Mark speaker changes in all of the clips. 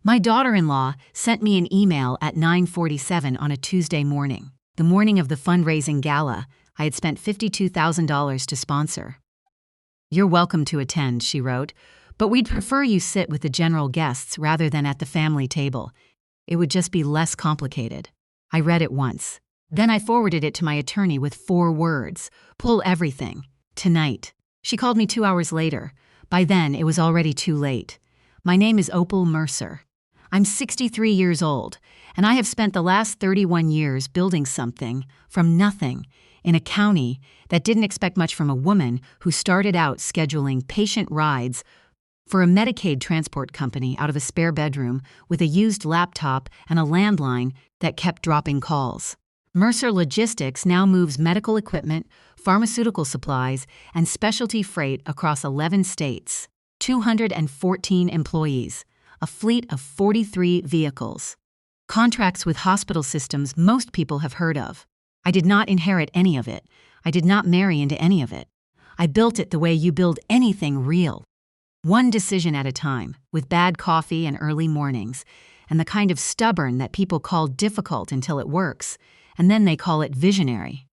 Speaker 1: My daughter-in-law sent me an email at 9:47 on a Tuesday morning, the morning of the fundraising gala I had spent $52,000 to sponsor. "You're welcome to attend," she wrote, "but we'd prefer you sit with the general guests rather than at the family table. It would just be less complicated." I read it once. Then I forwarded it to my attorney with 4 words: "Pull everything. Tonight." She called me 2 hours later. By then, it was already too late. "My name is Opal Mercer. I'm 63 years old, and I have spent the last 31 years building something from nothing in a county that didn't expect much from a woman who started out scheduling patient rides for a Medicaid transport company out of a spare bedroom with a used laptop and a landline that kept dropping calls. Mercer Logistics now moves medical equipment, pharmaceutical supplies, and specialty freight across 11 states, 214 employees, a fleet of 43 vehicles. Contracts with hospital systems most people have heard of. I did not inherit any of it. I did not marry into any of it. I built it the way you build anything real. One decision at a time, with bad coffee and early mornings, and the kind of stubborn that people call difficult until it works, and then they call it visionary.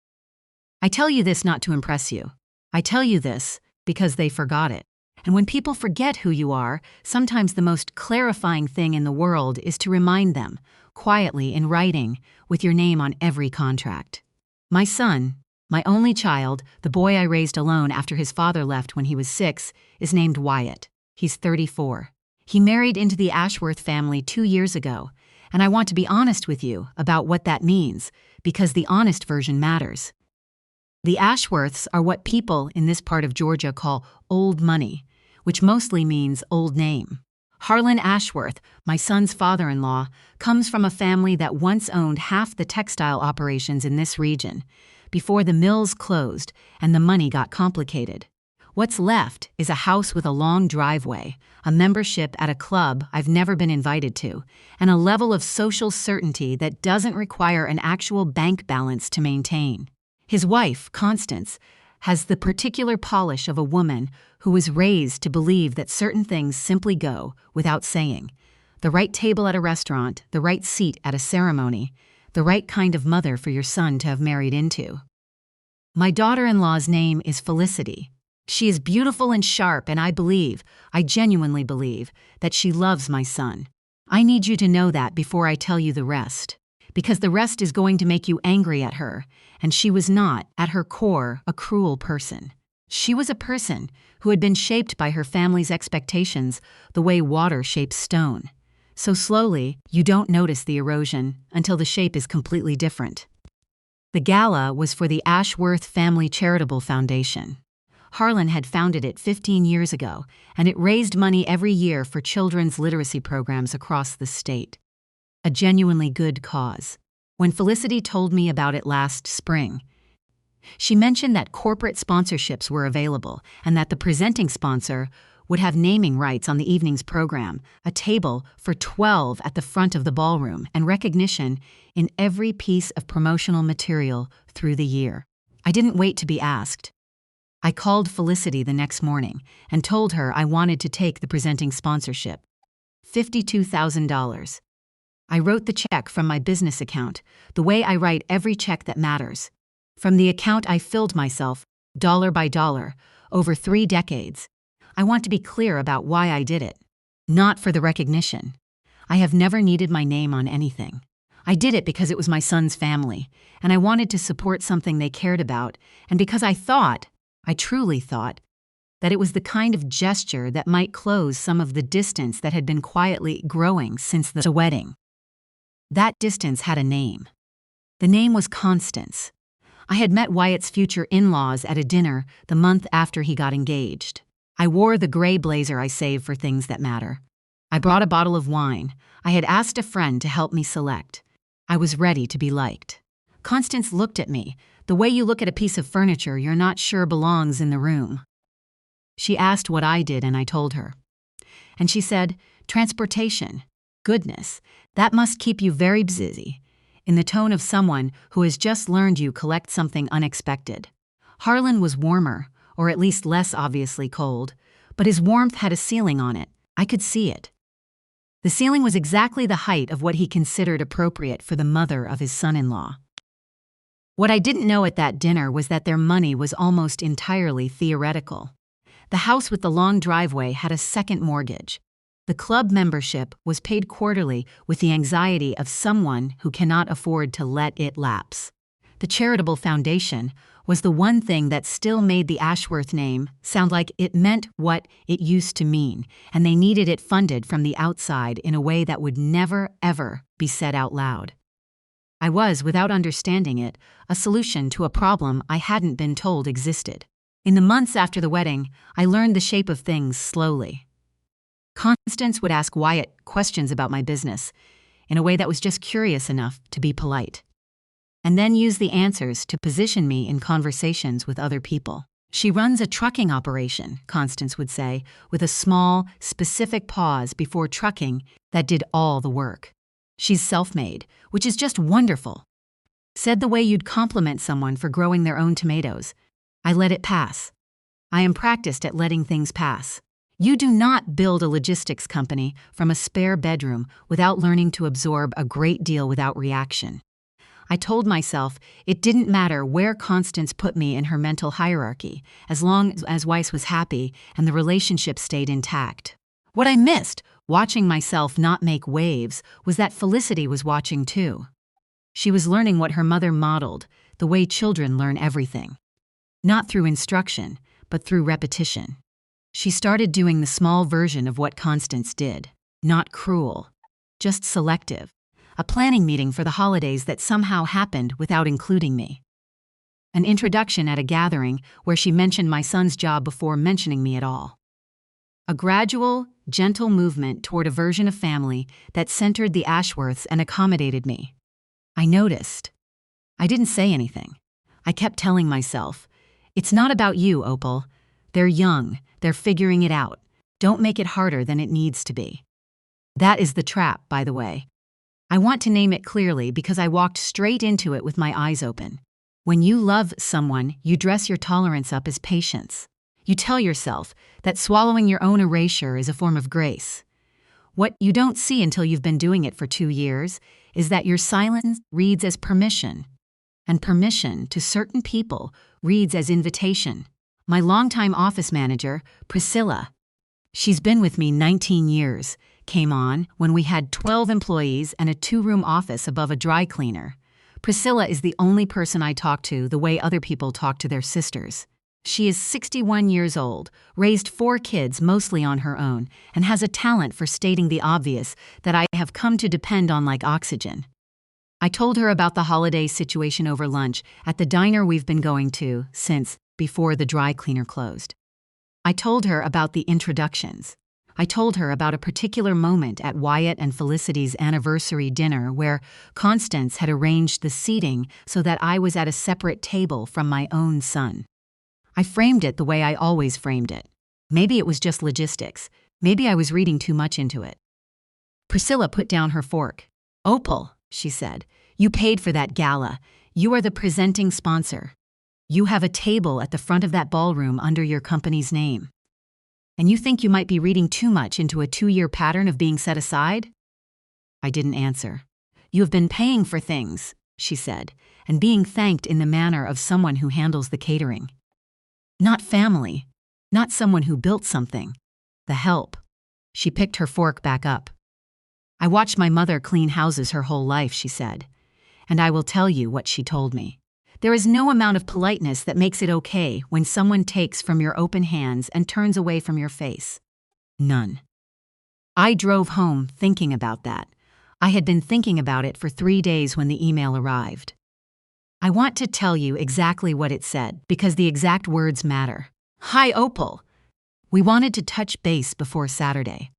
Speaker 1: I tell you this not to impress you. I tell you this because they forgot it. And when people forget who you are, sometimes the most clarifying thing in the world is to remind them, quietly in writing, with your name on every contract. My son, my only child, the boy I raised alone after his father left when he was 6, is named Wyatt. He's 34. He married into the Ashworth family 2 years ago, and I want to be honest with you about what that means, because the honest version matters. The Ashworths are what people in this part of Georgia call old money, which mostly means old name. Harlan Ashworth, my son's father-in-law, comes from a family that once owned half the textile operations in this region, before the mills closed and the money got complicated. What's left is a house with a long driveway, a membership at a club I've never been invited to, and a level of social certainty that doesn't require an actual bank balance to maintain. His wife, Constance, has the particular polish of a woman who was raised to believe that certain things simply go without saying. The right table at a restaurant, the right seat at a ceremony, the right kind of mother for your son to have married into. My daughter-in-law's name is Felicity. She is beautiful and sharp, and I genuinely believe, that she loves my son. I need you to know that before I tell you the rest, because the rest is going to make you angry at her, and she was not, at her core, a cruel person. She was a person who had been shaped by her family's expectations the way water shapes stone. So slowly, you don't notice the erosion until the shape is completely different. The gala was for the Ashworth Family Charitable Foundation. Harlan had founded it 15 years ago, and it raised money every year for children's literacy programs across the state. A genuinely good cause. When Felicity told me about it last spring, she mentioned that corporate sponsorships were available and that the presenting sponsor would have naming rights on the evening's program, a table for 12 at the front of the ballroom, and recognition in every piece of promotional material through the year. I didn't wait to be asked. I called Felicity the next morning and told her I wanted to take the presenting sponsorship. $52,000. I wrote the check from my business account, the way I write every check that matters. From the account I filled myself, dollar by dollar, over 3 decades. I want to be clear about why I did it. Not for the recognition. I have never needed my name on anything. I did it because it was my son's family, and I wanted to support something they cared about, and because I truly thought, that it was the kind of gesture that might close some of the distance that had been quietly growing since the wedding. That distance had a name. The name was Constance. I had met Wyatt's future in-laws at a dinner the month after he got engaged. I wore the gray blazer I save for things that matter. I brought a bottle of wine. I had asked a friend to help me select. I was ready to be liked. Constance looked at me, the way you look at a piece of furniture you're not sure belongs in the room. She asked what I did, and I told her. And she said, "Transportation. Goodness, that must keep you very busy," in the tone of someone who has just learned you collect something unexpected. Harlan was warmer, or at least less obviously cold, but his warmth had a ceiling on it. I could see it. The ceiling was exactly the height of what he considered appropriate for the mother of his son-in-law. What I didn't know at that dinner was that their money was almost entirely theoretical. The house with the long driveway had a second mortgage. The club membership was paid quarterly with the anxiety of someone who cannot afford to let it lapse. The charitable foundation was the one thing that still made the Ashworth name sound like it meant what it used to mean, and they needed it funded from the outside in a way that would never, ever be said out loud. I was, without understanding it, a solution to a problem I hadn't been told existed. In the months after the wedding, I learned the shape of things slowly. Constance would ask Wyatt questions about my business, in a way that was just curious enough to be polite, and then use the answers to position me in conversations with other people. She runs a trucking operation, Constance would say, with a small, specific pause before trucking that did all the work. She's self-made, which is just wonderful. Said the way you'd compliment someone for growing their own tomatoes. I let it pass. I am practiced at letting things pass. You do not build a logistics company from a spare bedroom without learning to absorb a great deal without reaction. I told myself it didn't matter where Constance put me in her mental hierarchy, as long as Weiss was happy and the relationship stayed intact. What I missed, watching myself not make waves, was that Felicity was watching too. She was learning what her mother modeled, the way children learn everything. Not through instruction, but through repetition. She started doing the small version of what Constance did. Not cruel, just selective. A planning meeting for the holidays that somehow happened without including me. An introduction at a gathering where she mentioned my son's job before mentioning me at all. A gradual, gentle movement toward a version of family that centered the Ashworths and accommodated me. I noticed. I didn't say anything. I kept telling myself, it's not about you, Opal. They're young. They're figuring it out. Don't make it harder than it needs to be. That is the trap, by the way. I want to name it clearly because I walked straight into it with my eyes open. When you love someone, you dress your tolerance up as patience. You tell yourself that swallowing your own erasure is a form of grace. What you don't see until you've been doing it for 2 years is that your silence reads as permission, and permission to certain people reads as invitation. My longtime office manager, Priscilla, she's been with me 19 years, came on when we had 12 employees and a 2-room office above a dry cleaner. Priscilla is the only person I talk to the way other people talk to their sisters. She is 61 years old, raised 4 kids mostly on her own, and has a talent for stating the obvious that I have come to depend on like oxygen. I told her about the holiday situation over lunch at the diner we've been going to since before the dry cleaner closed. I told her about the introductions. I told her about a particular moment at Wyatt and Felicity's anniversary dinner where Constance had arranged the seating so that I was at a separate table from my own son. I framed it the way I always framed it. Maybe it was just logistics. Maybe I was reading too much into it. Priscilla put down her fork. Opal, she said, you paid for that gala. You are the presenting sponsor. You have a table at the front of that ballroom under your company's name. And you think you might be reading too much into a 2-year pattern of being set aside? I didn't answer. You have been paying for things, she said, and being thanked in the manner of someone who handles the catering. Not family, not someone who built something. The help. She picked her fork back up. I watched my mother clean houses her whole life, she said, and I will tell you what she told me. There is no amount of politeness that makes it okay when someone takes from your open hands and turns away from your face. None. I drove home thinking about that. I had been thinking about it for 3 days when the email arrived. I want to tell you exactly what it said because the exact words matter. Hi, Opal. We wanted to touch base before Saturday.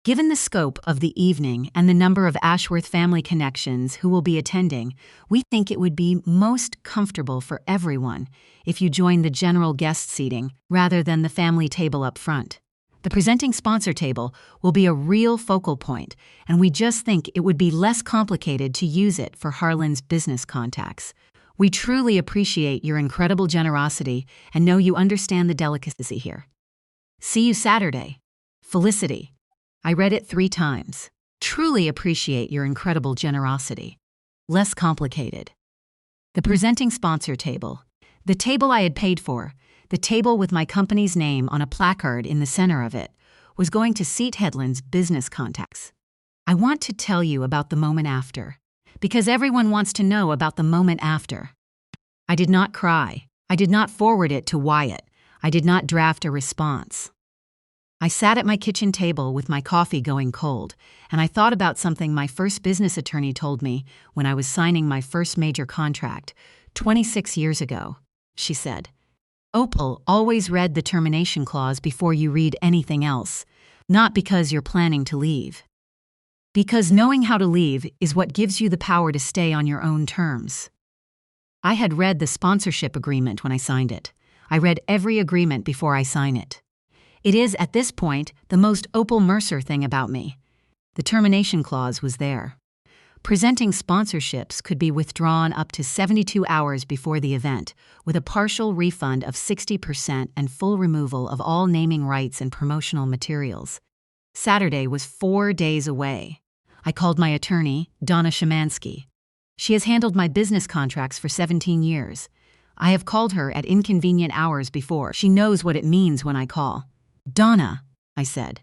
Speaker 1: Given the scope of the evening and the number of Ashworth family connections who will be attending, we think it would be most comfortable for everyone if you join the general guest seating rather than the family table up front. The presenting sponsor table will be a real focal point, and we just think it would be less complicated to use it for Harlan's business contacts. We truly appreciate your incredible generosity and know you understand the delicacy here. See you Saturday. Felicity. I read it 3 times. Truly appreciate your incredible generosity. Less complicated. The presenting sponsor table. The table I had paid for, the table with my company's name on a placard in the center of it, was going to seat Headland's business contacts. I want to tell you about the moment after, because everyone wants to know about the moment after. I did not cry. I did not forward it to Wyatt. I did not draft a response. I sat at my kitchen table with my coffee going cold, and I thought about something my first business attorney told me when I was signing my first major contract, 26 years ago. She said, "Opal, always read the termination clause before you read anything else, not because you're planning to leave. Because knowing how to leave is what gives you the power to stay on your own terms." I had read the sponsorship agreement when I signed it. I read every agreement before I sign it. It is, at this point, the most Opal Mercer thing about me. The termination clause was there. Presenting sponsorships could be withdrawn up to 72 hours before the event, with a partial refund of 60% and full removal of all naming rights and promotional materials. Saturday was 4 days away. I called my attorney, Donna Szymanski. She has handled my business contracts for 17 years. I have called her at inconvenient hours before. She knows what it means when I call. "Donna," I said,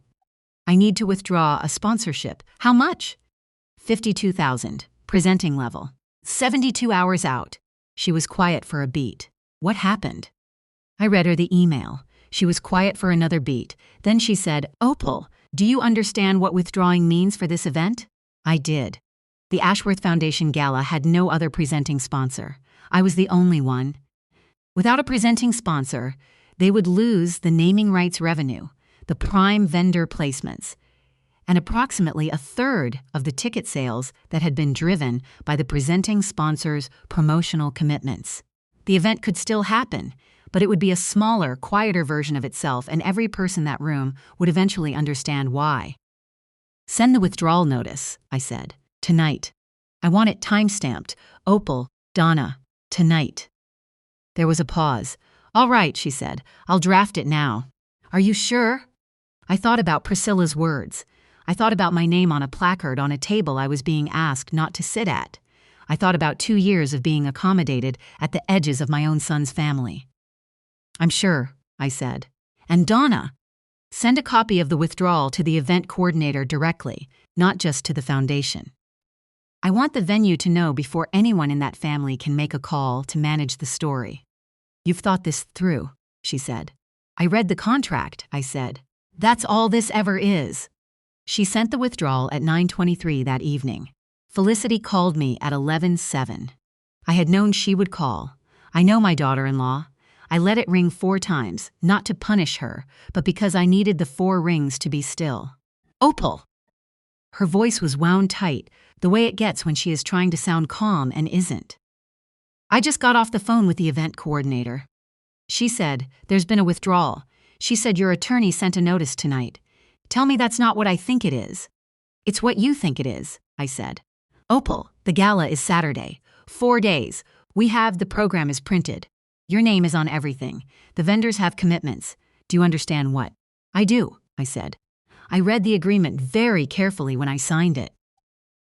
Speaker 1: "I need to withdraw a sponsorship. How much?" 52,000, presenting level. 72 hours out. She was quiet for a beat. What happened? I read her the email. She was quiet for another beat. Then she said, "Opal, do you understand what withdrawing means for this event?" I did. The Ashworth Foundation Gala had no other presenting sponsor. I was the only one. Without a presenting sponsor, they would lose the naming rights revenue, the prime vendor placements, and approximately a third of the ticket sales that had been driven by the presenting sponsor's promotional commitments. The event could still happen, but it would be a smaller, quieter version of itself, and every person in that room would eventually understand why. "Send the withdrawal notice," I said. "Tonight. I want it time-stamped. Opal, Donna, tonight." There was a pause. "All right," she said. "I'll draft it now." "Are you sure?" I thought about Priscilla's words. I thought about my name on a placard on a table I was being asked not to sit at. I thought about 2 years of being accommodated at the edges of my own son's family. "I'm sure," I said. "And Donna, send a copy of the withdrawal to the event coordinator directly, not just to the foundation. I want the venue to know before anyone in that family can make a call to manage the story." "You've thought this through," she said. "I read the contract," I said. "That's all this ever is." She sent the withdrawal at 9:23 that evening. Felicity called me at 11:07. I had known she would call. I know my daughter-in-law. I let it ring 4 times, not to punish her, but because I needed the 4 rings to be still. "Opal!" Her voice was wound tight, the way it gets when she is trying to sound calm and isn't. "I just got off the phone with the event coordinator. She said, there's been a withdrawal. She said your attorney sent a notice tonight. Tell me that's not what I think it is." "It's what you think it is," I said. "Opal, the gala is Saturday. 4 days. The program is printed. Your name is on everything. The vendors have commitments. Do you understand what?" "I do," I said. "I read the agreement very carefully when I signed it."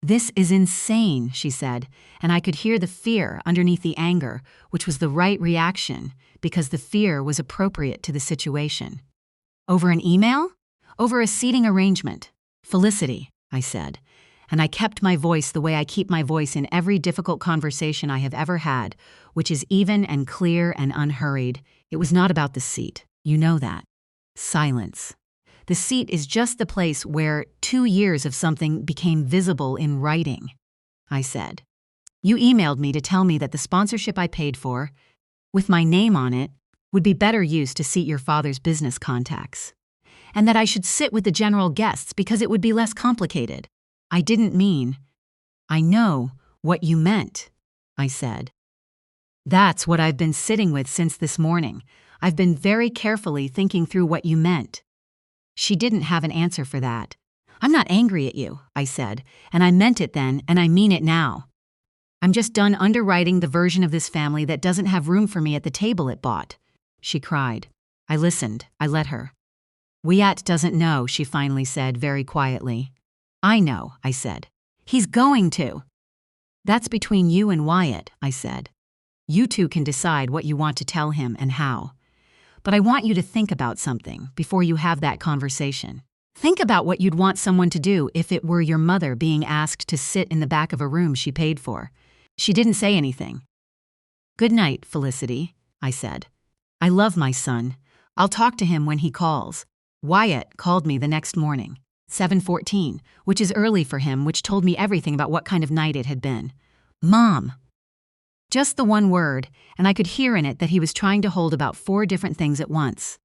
Speaker 1: "This is insane," she said, and I could hear the fear underneath the anger, which was the right reaction because the fear was appropriate to the situation. "Over an email?" "Over a seating arrangement." "Felicity," I said, and I kept my voice the way I keep my voice in every difficult conversation I have ever had, which is even and clear and unhurried. "It was not about the seat. You know that." Silence. "The seat is just the place where 2 years of something became visible in writing," I said. "You emailed me to tell me that the sponsorship I paid for, with my name on it, would be better used to seat your father's business contacts, and that I should sit with the general guests because it would be less complicated. I didn't mean—" "I know what you meant," I said. "That's what I've been sitting with since this morning. I've been very carefully thinking through what you meant." She didn't have an answer for that. "I'm not angry at you," I said, "and I meant it then, and I mean it now. I'm just done underwriting the version of this family that doesn't have room for me at the table it bought." She cried. I listened. I let her. Wyatt doesn't know, she finally said very quietly. I know, I said. He's going to. That's between you and Wyatt, I said. You two can decide what you want to tell him and how. But I want you to think about something before you have that conversation. Think about what you'd want someone to do if it were your mother being asked to sit in the back of a room she paid for. She didn't say anything. Good night, Felicity, I said. I love my son. I'll talk to him when he calls. Wyatt called me the next morning, 7:14, which is early for him, which told me everything about what kind of night it had been. Mom. Just the one word, and I could hear in it that he was trying to hold about 4 different things at once.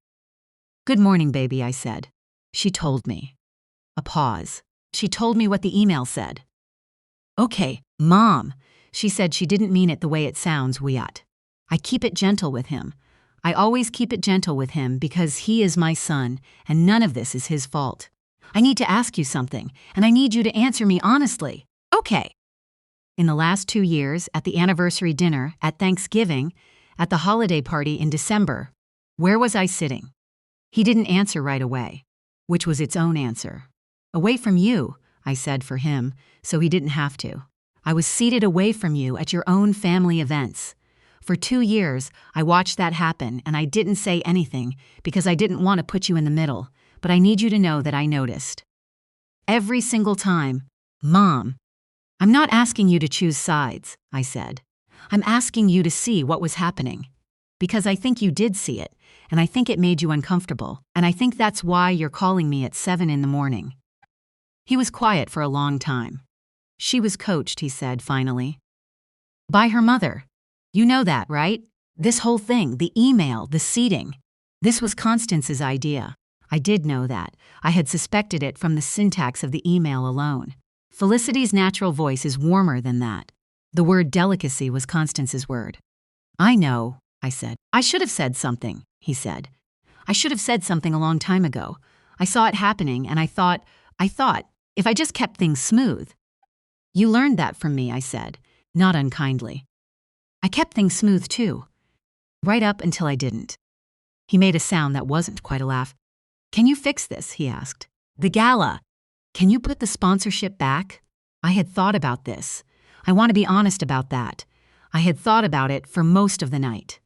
Speaker 1: Good morning, baby, I said. She told me. A pause. She told me what the email said. Okay, Mom. She said she didn't mean it the way it sounds, Wyatt. I keep it gentle with him. I always keep it gentle with him because he is my son, and none of this is his fault. I need to ask you something, and I need you to answer me honestly. Okay. In the last 2 years, at the anniversary dinner, at Thanksgiving, at the holiday party in December, where was I sitting? He didn't answer right away, which was its own answer. Away from you, I said for him, so he didn't have to. I was seated away from you at your own family events. For 2 years, I watched that happen, and I didn't say anything because I didn't want to put you in the middle, but I need you to know that I noticed. Every single time, Mom. I'm not asking you to choose sides, I said. I'm asking you to see what was happening. Because I think you did see it, and I think it made you uncomfortable, and I think that's why you're calling me at 7 in the morning. He was quiet for a long time. She was coached, he said finally. By her mother. You know that, right? This whole thing, the email, the seating. This was Constance's idea. I did know that. I had suspected it from the syntax of the email alone. Felicity's natural voice is warmer than that. The word delicacy was Constance's word. I know, I said. I should have said something, he said. I should have said something a long time ago. I saw it happening and I thought, if I just kept things smooth. You learned that from me, I said, not unkindly. I kept things smooth too. Right up until I didn't. He made a sound that wasn't quite a laugh. Can you fix this? He asked. The gala. Can you put the sponsorship back? I had thought about this. I want to be honest about that. I had thought about it for most of the night.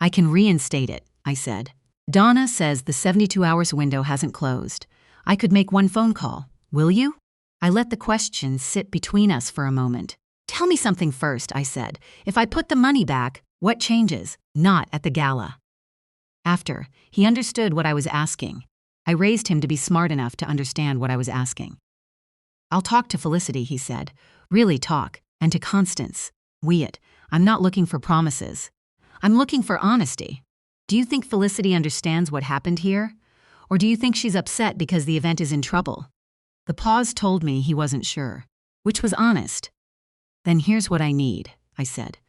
Speaker 1: I can reinstate it, I said. Donna says the 72 hours window hasn't closed. I could make one phone call. Will you? I let the question sit between us for a moment. Tell me something first, I said. If I put the money back, what changes? Not at the gala. After, he understood what I was asking. I raised him to be smart enough to understand what I was asking. I'll talk to Felicity, he said. Really talk. And to Constance. Wyatt, I'm not looking for promises. I'm looking for honesty. Do you think Felicity understands what happened here? Or do you think she's upset because the event is in trouble? The pause told me he wasn't sure, which was honest. Then here's what I need, I said.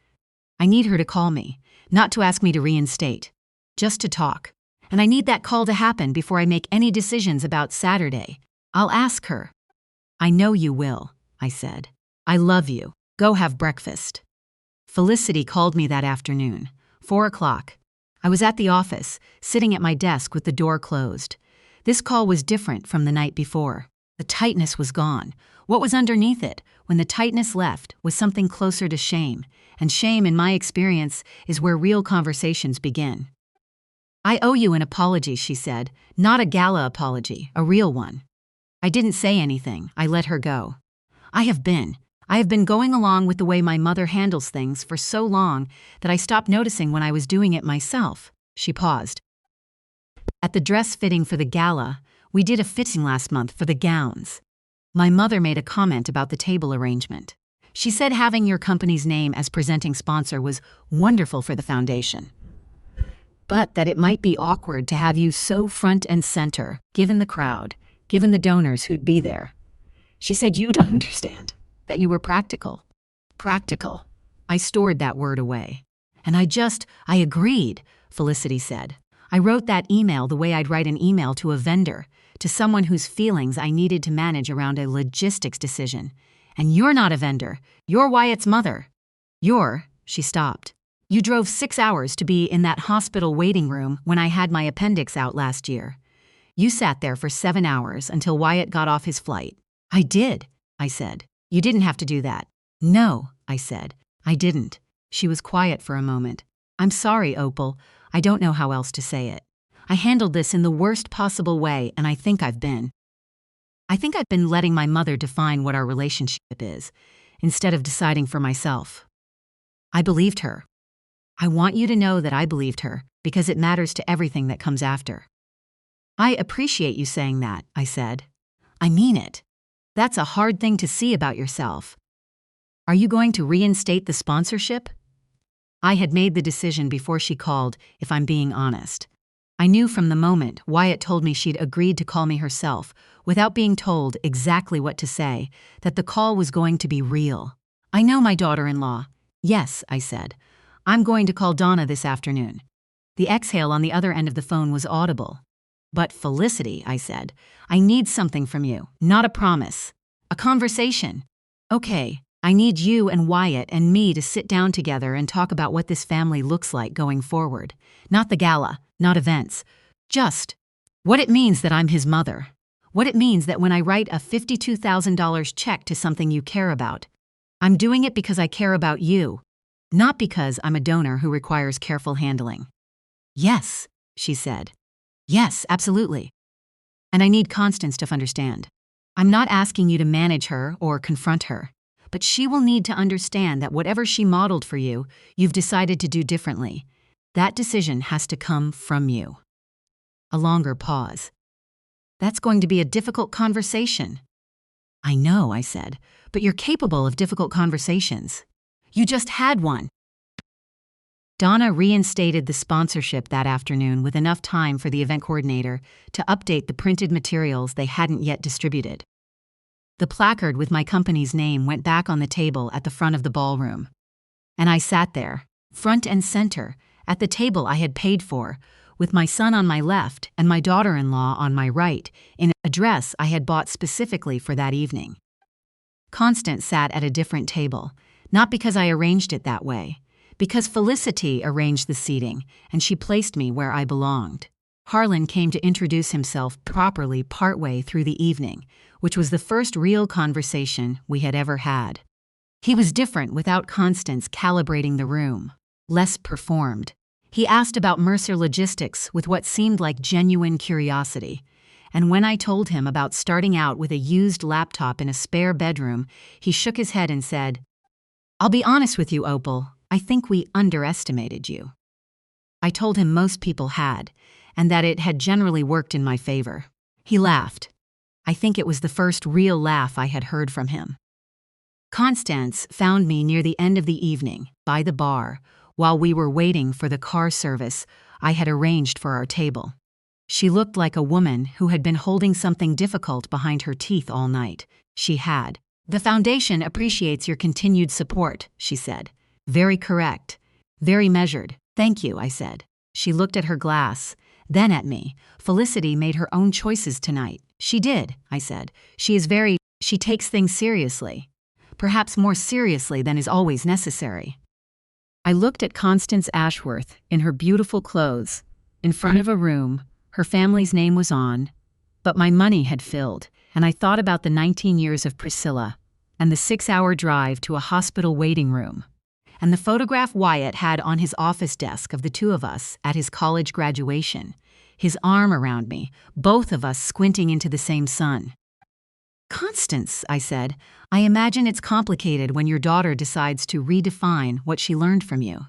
Speaker 1: I need her to call me, not to ask me to reinstate, just to talk. And I need that call to happen before I make any decisions about Saturday. I'll ask her. I know you will, I said. I love you. Go have breakfast. Felicity called me that afternoon, 4 o'clock. I was at the office, sitting at my desk with the door closed. This call was different from the night before. The tightness was gone. What was underneath it, when the tightness left, was something closer to shame. And shame, in my experience, is where real conversations begin. I owe you an apology, she said. Not a gala apology, a real one. I didn't say anything. I let her go. I have been going along with the way my mother handles things for so long that I stopped noticing when I was doing it myself. She paused. At the dress fitting for the gala, we did a fitting last month for the gowns. My mother made a comment about the table arrangement. She said having your company's name as presenting sponsor was wonderful for the foundation, but that it might be awkward to have you so front and center, given the crowd, given the donors who'd be there. She said you'd understand, that you were practical. Practical. I stored that word away. And I agreed, Felicity said. I wrote that email the way I'd write an email to a vendor, to someone whose feelings I needed to manage around a logistics decision. And you're not a vendor. You're Wyatt's mother. She stopped. You drove 6 hours to be in that hospital waiting room when I had my appendix out last year. You sat there for 7 hours until Wyatt got off his flight. I did, I said. You didn't have to do that. No, I said. I didn't. She was quiet for a moment. I'm sorry, Opal. I don't know how else to say it. I handled this in the worst possible way, and I think I've been letting my mother define what our relationship is, instead of deciding for myself. I believed her. I want you to know that I believed her, because it matters to everything that comes after. I appreciate you saying that, I said. I mean it. That's a hard thing to see about yourself. Are you going to reinstate the sponsorship? I had made the decision before she called, if I'm being honest. I knew from the moment Wyatt told me she'd agreed to call me herself, without being told exactly what to say, that the call was going to be real. I know my daughter-in-law. Yes, I said. I'm going to call Donna this afternoon. The exhale on the other end of the phone was audible. But Felicity, I said, I need something from you, not a promise. A conversation. Okay, I need you and Wyatt and me to sit down together and talk about what this family looks like going forward. Not the gala, not events. Just what it means that I'm his mother. What it means that when I write a $52,000 check to something you care about, I'm doing it because I care about you, not because I'm a donor who requires careful handling. Yes, she said. Yes, absolutely. And I need Constance to understand. I'm not asking you to manage her or confront her, but she will need to understand that whatever she modeled for you, you've decided to do differently. That decision has to come from you. A longer pause. That's going to be a difficult conversation. I know, I said, but you're capable of difficult conversations. You just had one. Donna reinstated the sponsorship that afternoon with enough time for the event coordinator to update the printed materials they hadn't yet distributed. The placard with my company's name went back on the table at the front of the ballroom. And I sat there, front and center, at the table I had paid for, with my son on my left and my daughter-in-law on my right, in a dress I had bought specifically for that evening. Constance sat at a different table, not because I arranged it that way, because Felicity arranged the seating, and she placed me where I belonged. Harlan came to introduce himself properly partway through the evening, which was the first real conversation we had ever had. He was different without Constance calibrating the room, less performed. He asked about Mercer Logistics with what seemed like genuine curiosity, and when I told him about starting out with a used laptop in a spare bedroom, he shook his head and said, "I'll be honest with you, Opal, I think we underestimated you." I told him most people had, and that it had generally worked in my favor. He laughed. I think it was the first real laugh I had heard from him. Constance found me near the end of the evening, by the bar, while we were waiting for the car service I had arranged for our table. She looked like a woman who had been holding something difficult behind her teeth all night. She had. "The foundation appreciates your continued support," she said. "Very correct. Very measured. Thank you," I said. She looked at her glass, then at me. "Felicity made her own choices tonight." "She did," I said. She takes things seriously. Perhaps more seriously than is always necessary." I looked at Constance Ashworth in her beautiful clothes, in front of a room her family's name was on, but my money had filled, and I thought about the 19 years of Priscilla, and the 6-hour drive to a hospital waiting room, and the photograph Wyatt had on his office desk of the two of us at his college graduation, his arm around me, both of us squinting into the same sun. "Constance," I said, "I imagine it's complicated when your daughter decides to redefine what she learned from you.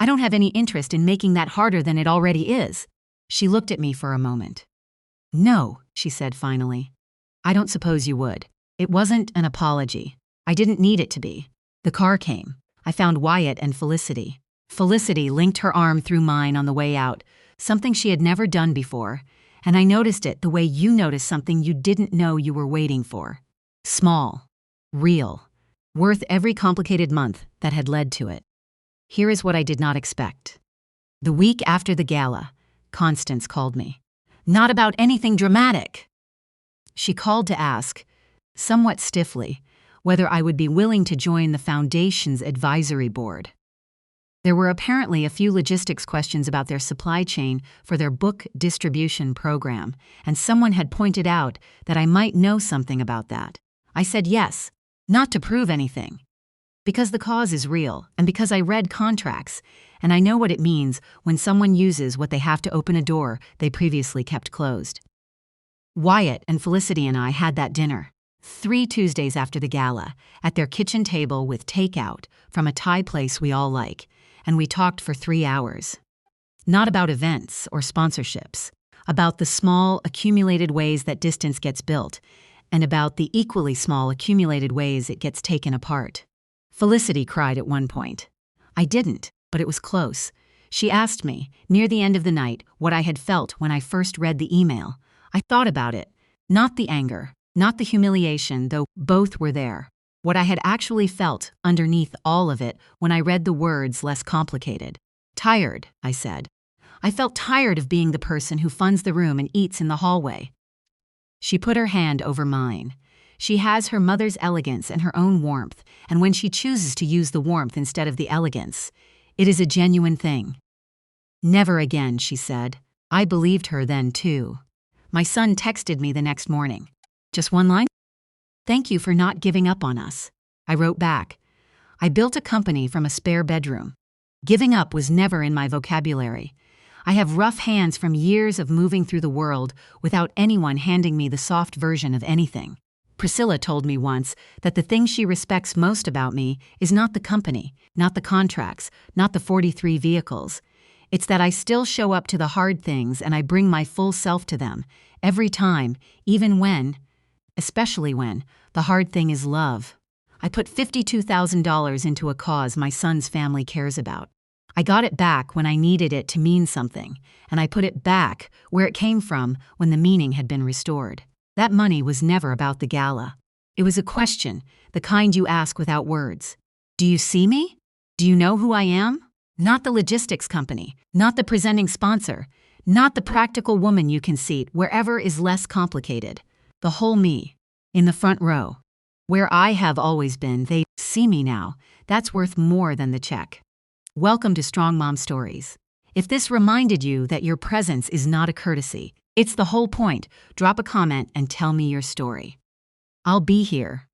Speaker 1: I don't have any interest in making that harder than it already is." She looked at me for a moment. "No," she said finally. "I don't suppose you would. It wasn't an apology. I didn't need it to be." The car came. I found Wyatt and Felicity. Felicity linked her arm through mine on the way out, something she had never done before, and I noticed it the way you notice something you didn't know you were waiting for. Small, real, worth every complicated month that had led to it. Here is what I did not expect. The week after the gala, Constance called me. Not about anything dramatic. She called to ask, somewhat stiffly, whether I would be willing to join the foundation's advisory board. There were apparently a few logistics questions about their supply chain for their book distribution program, and someone had pointed out that I might know something about that. I said yes, not to prove anything, because the cause is real, and because I read contracts, and I know what it means when someone uses what they have to open a door they previously kept closed. Wyatt and Felicity and I had that dinner, 3 Tuesdays after the gala, at their kitchen table with takeout from a Thai place we all like, and we talked for 3 hours. Not about events or sponsorships, about the small, accumulated ways that distance gets built, and about the equally small, accumulated ways it gets taken apart. Felicity cried at one point. I didn't, but it was close. She asked me, near the end of the night, what I had felt when I first read the email. I thought about it. Not the anger, not the humiliation, though both were there. What I had actually felt underneath all of it when I read the words less complicated. Tired, I said. I felt tired of being the person who funds the room and eats in the hallway. She put her hand over mine. She has her mother's elegance and her own warmth, and when she chooses to use the warmth instead of the elegance, it is a genuine thing. Never again, she said. I believed her then, too. My son texted me the next morning. Just one line? Thank you for not giving up on us. I wrote back. I built a company from a spare bedroom. Giving up was never in my vocabulary. I have rough hands from years of moving through the world without anyone handing me the soft version of anything. Priscilla told me once that the thing she respects most about me is not the company, not the contracts, not the 43 vehicles. It's that I still show up to the hard things and I bring my full self to them, every time, even when, especially when, the hard thing is love. I put $52,000 into a cause my son's family cares about. I got it back when I needed it to mean something, and I put it back where it came from when the meaning had been restored. That money was never about the gala. It was a question, the kind you ask without words. Do you see me? Do you know who I am? Not the logistics company, not the presenting sponsor, not the practical woman you can seat wherever is less complicated. The whole me, in the front row. Where I have always been, they see me now. That's worth more than the check. Welcome to Strong Mom Stories. If this reminded you that your presence is not a courtesy, it's the whole point. Drop a comment and tell me your story. I'll be here.